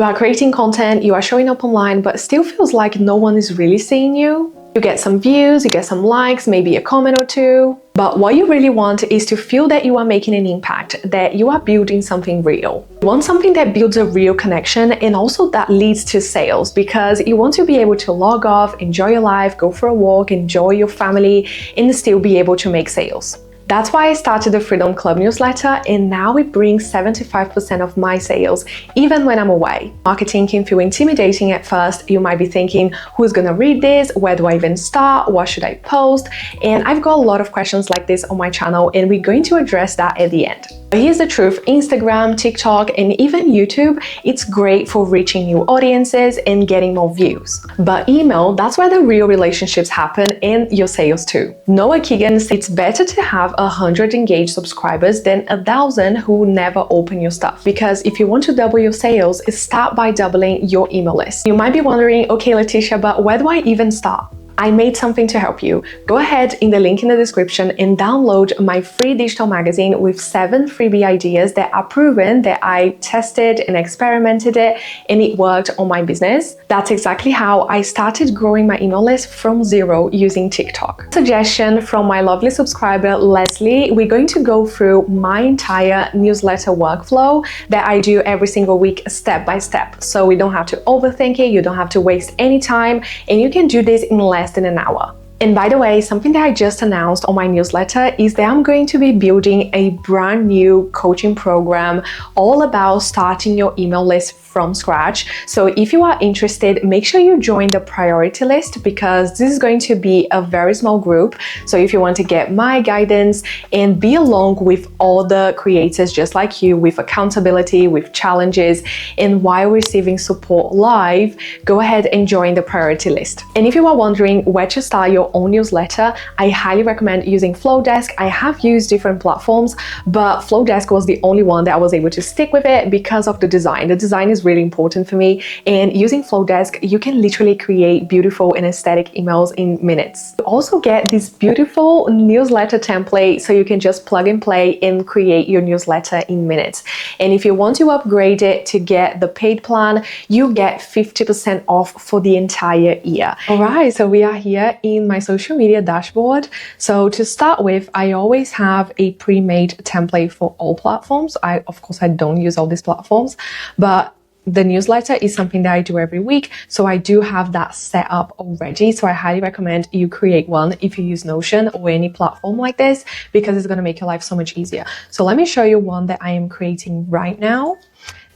You are creating content, you are showing up online, but it still feels like no one is really seeing you. You get some views, you get some likes, maybe a comment or two. But what you really want is to feel that you are making an impact, that you are building something real. You want something that builds a real connection and also that leads to sales, because you want to be able to log off, enjoy your life, go for a walk, enjoy your family, and still be able to make sales. That's why I started the Freedom Club newsletter, and now it brings 75% of my sales, even when I'm away. Marketing can feel intimidating at first. You might be thinking, who's gonna read this? Where do I even start? What should I post? And I've got a lot of questions like this on my channel, and we're going to address that at the end. But here's the truth, Instagram, TikTok, and even YouTube, it's great for reaching new audiences and getting more views. But email, that's where the real relationships happen and your sales too. Noah Keegan says it's better to have 100 engaged subscribers than 1,000 who never open your stuff. Because if you want to double your sales, start by doubling your email list. You might be wondering, okay, Letitia, but where do I even start? I made something to help you. Go ahead in the link in the description and download my free digital magazine with 7 freebie ideas that are proven, that I tested and experimented it and it worked on my business. That's exactly how I started growing my email list from zero using TikTok. Suggestion from my lovely subscriber, Leslie, we're going to go through my entire newsletter workflow that I do every single week, step by step. So we don't have to overthink it, you don't have to waste any time, and you can do this in less than an hour. And by the way, something that I just announced on my newsletter is that I'm going to be building a brand new coaching program all about starting your email list from scratch. So if you are interested, make sure you join the priority list, because this is going to be a very small group. So if you want to get my guidance and be along with all the creators just like you, with accountability, with challenges, and while receiving support live, go ahead and join the priority list. And if you are wondering where to start your own newsletter, I highly recommend using Flodesk. I have used different platforms, but Flodesk was the only one that I was able to stick with it because of the design. The design is really important for me, and using Flodesk, you can literally create beautiful and aesthetic emails in minutes. You also get this beautiful newsletter template, so you can just plug and play and create your newsletter in minutes. And if you want to upgrade it to get the paid plan, you get 50% off for the entire year. All right, so we are here in my social media dashboard. So to start with, I always have a pre-made template for all platforms. Of course, I don't use all these platforms, but the newsletter is something that I do every week. So I do have that set up already. So I highly recommend you create one if you use Notion or any platform like this, because it's going to make your life so much easier. So let me show you one that I am creating right now.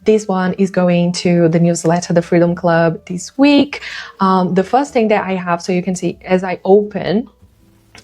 This one is going to the newsletter, the Freedom Club, this week. The first thing that I have, so you can see as I open,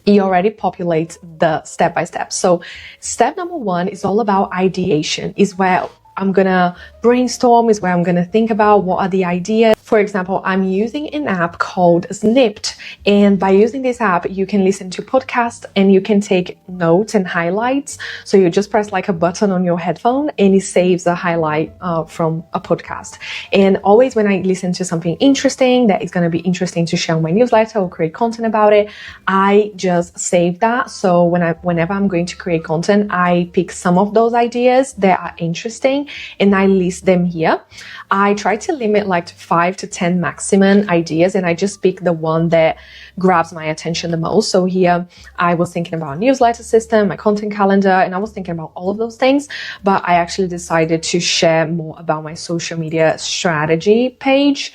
it already populates the step-by-step. So step number 1 is all about ideation, is where I'm gonna brainstorm, is where I'm gonna think about what are the ideas. For example, I'm using an app called Snipd, and by using this app, you can listen to podcasts and you can take notes and highlights. So you just press like a button on your headphone and it saves a highlight from a podcast. And always when I listen to something interesting that is gonna be interesting to share on my newsletter or create content about it, I just save that. So whenever I'm going to create content, I pick some of those ideas that are interesting and I list them here. I try to limit like 5 to 10 maximum ideas, and I just pick the one that grabs my attention the most. So here I was thinking about a newsletter system, my content calendar, and I was thinking about all of those things, but I actually decided to share more about my social media strategy page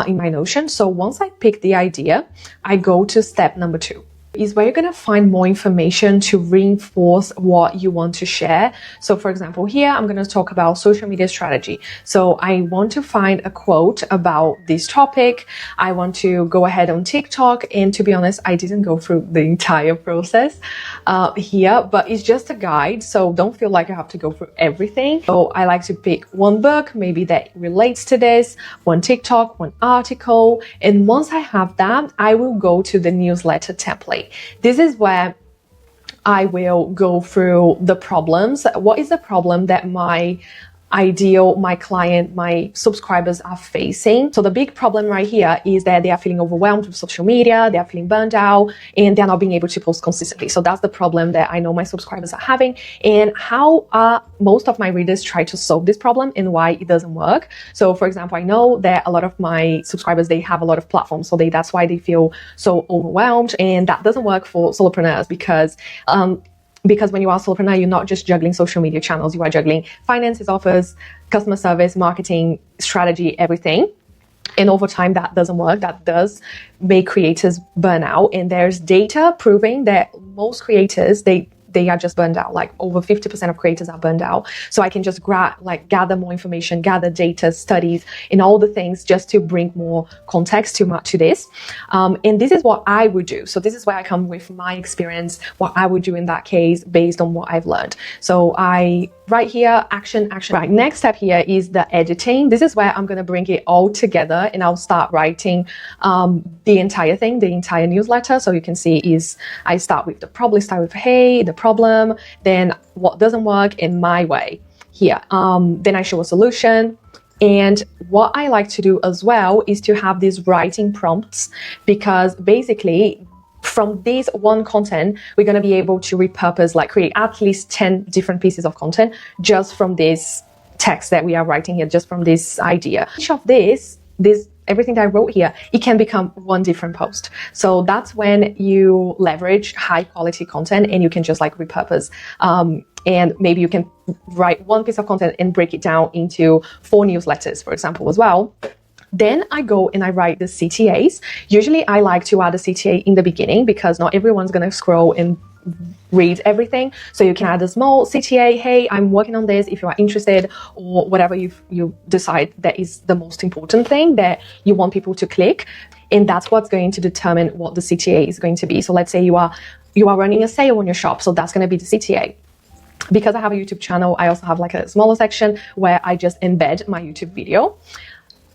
in my Notion. So once I pick the idea, I go to step number 2. Is where you're going to find more information to reinforce what you want to share. So for example, here I'm going to talk about social media strategy. So I want to find a quote about this topic. I want to go ahead on TikTok, and to be honest, I didn't go through the entire process here, but it's just a guide. So don't feel like you have to go through everything. So I like to pick one book, maybe that relates to this, one TikTok, one article. And once I have that, I will go to the newsletter template. This is where I will go through the problems. What is the problem that my ideal my client, my subscribers are facing. So the big problem right here is that they are feeling overwhelmed with social media, they are feeling burned out, and they're not being able to post consistently. So that's the problem that I know my subscribers are having, and how most of my readers try to solve this problem and why it doesn't work. So for example, I know that a lot of my subscribers, they have a lot of platforms, so that's why they feel so overwhelmed, and that doesn't work for solopreneurs because when you are a solopreneur, you're not just juggling social media channels, you are juggling finances, offers, customer service, marketing, strategy, everything. And over time, that doesn't work. That does make creators burn out. And there's data proving that most creators, they are just burned out. Like over 50% of creators are burned out. So I can just gather more information, gather data, studies, and all the things just to bring more context to this. And this is what I would do. So this is where I come with my experience, what I would do in that case based on what I've learned. So right here, action. Right, next step here is the editing. This is where I'm going to bring it all together and I'll start writing the entire thing, the entire newsletter. So you can see I start with hey, the problem, then what doesn't work in my way here. Then I show a solution. And what I like to do as well is to have these writing prompts, because basically from this one content, we're going to be able to repurpose, create at least 10 different pieces of content just from this text that we are writing here, just from this idea. Each of everything that I wrote here, it can become one different post. So that's when you leverage high quality content and you can just repurpose. And maybe you can write one piece of content and break it down into 4 newsletters, for example, as well. Then I go and I write the CTAs. Usually I like to add a CTA in the beginning because not everyone's going to scroll and read everything. So you can add a small CTA, hey, I'm working on this if you are interested, or whatever you decide that is the most important thing that you want people to click. And that's what's going to determine what the CTA is going to be. So let's say you are running a sale on your shop. So that's going to be the CTA. Because I have a YouTube channel, I also have a smaller section where I just embed my YouTube video.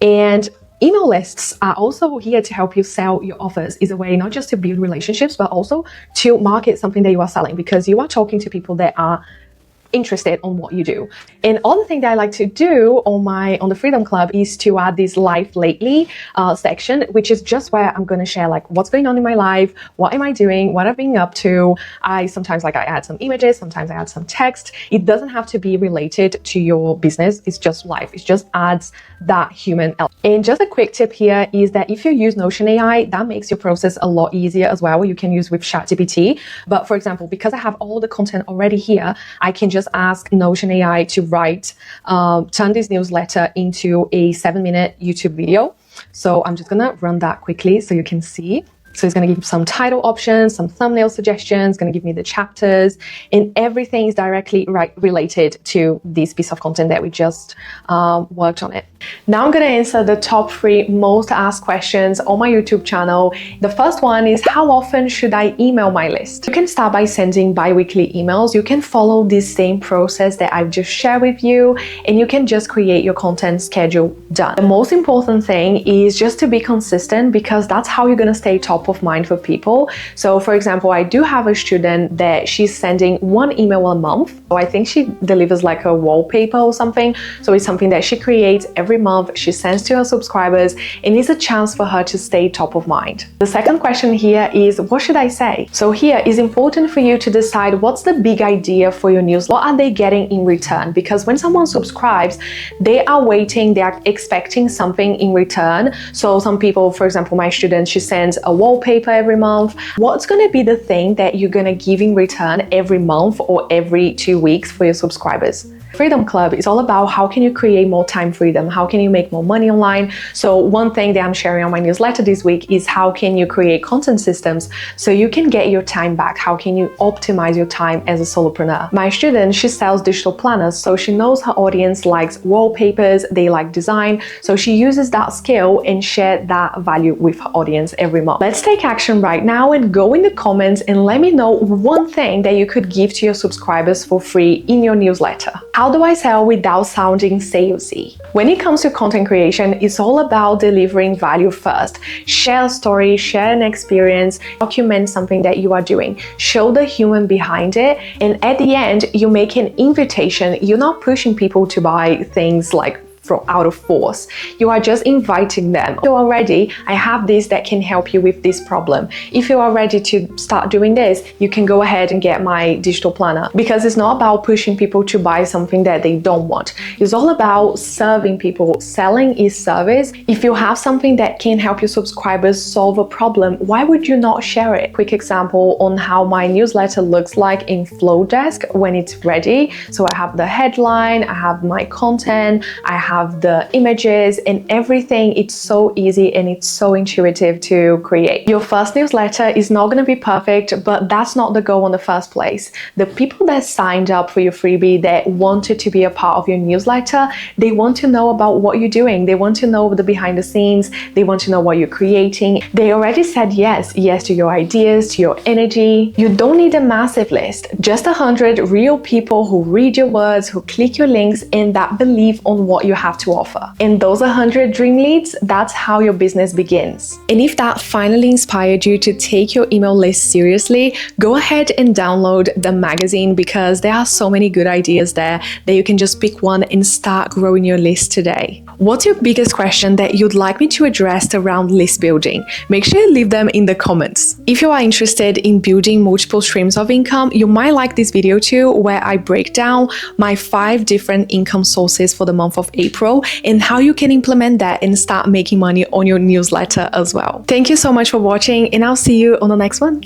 And email lists are also here to help you sell your offers. Is a way not just to build relationships, but also to market something that you are selling, because you are talking to people that are interested on what you do. And other thing that I like to do on the Freedom Club is to add this life lately section, which is just where I'm going to share what's going on in my life, what am I doing, what I've been up to. Sometimes I add some images, sometimes I add some text. It doesn't have to be related to your business. It's just life. It just adds that human element. And just a quick tip here is that if you use Notion AI, that makes your process a lot easier as well. You can use with ChatGPT. But for example, because I have all the content already here, I can just ask Notion AI to turn this newsletter into a 7-minute YouTube video. So I'm just gonna run that quickly so you can see. So it's going to give some title options, some thumbnail suggestions, going to give me the chapters, and everything is directly related to this piece of content that we just worked on it. Now I'm going to answer the top 3 most asked questions on my YouTube channel. The first one is, how often should I email my list? You can start by sending bi-weekly emails. You can follow this same process that I've just shared with you, and you can just create your content schedule done. The most important thing is just to be consistent, because that's how you're going to stay top of mind for people. So for example, I do have a student that she's sending 1 email a month. So I think she delivers a wallpaper or something. So it's something that she creates every month, she sends to her subscribers, and it's a chance for her to stay top of mind. The second question here is, what should I say? So here is important for you to decide what's the big idea for your newsletter. What are they getting in return? Because when someone subscribes, they are waiting, they are expecting something in return. So some people, for example, my student, she sends a wallpaper every month. What's going to be the thing that you're going to give in return every month or every 2 weeks for your subscribers? Freedom Club is all about how can you create more time freedom, how can you make more money online. So one thing that I'm sharing on my newsletter this week is how can you create content systems so you can get your time back, how can you optimize your time as a solopreneur. My student, she sells digital planners, so she knows her audience likes wallpapers, they like design, so she uses that skill and share that value with her audience every month. Let's take action right now and go in the comments and let me know one thing that you could give to your subscribers for free in your newsletter. How do I sell without sounding salesy? When it comes to content creation, it's all about delivering value first. Share a story, share an experience, document something that you are doing, show the human behind it, and at the end, you make an invitation. You're not pushing people to buy things like from out of force. You are just inviting them. If you are ready, I have this that can help you with this problem. If you are ready to start doing this, you can go ahead and get my digital planner, because it's not about pushing people to buy something that they don't want. It's all about serving people. Selling is service. If you have something that can help your subscribers solve a problem, why would you not share it? Quick example on how my newsletter looks like in Flodesk when it's ready. So I have the headline, I have my content, I have the images and everything. It's so easy and it's so intuitive to create. Your first newsletter is not going to be perfect, but that's not the goal in the first place. The people that signed up for your freebie, that wanted to be a part of your newsletter, they want to know about what you're doing. They want to know the behind the scenes. They want to know what you're creating. They already said yes to your ideas, to your energy. You don't need a massive list, just 100 real people who read your words, who click your links, and that believe on what you have to offer. And those 100 dream leads, that's how your business begins. And if that finally inspired you to take your email list seriously, go ahead and download the magazine, because there are so many good ideas there that you can just pick one and start growing your list today. What's your biggest question that you'd like me to address around list building? Make sure you leave them in the comments. If you are interested in building multiple streams of income, you might like this video too, where I break down my 5 different income sources for the month of April and how you can implement that and start making money on your newsletter as well. Thank you so much for watching, and I'll see you on the next one.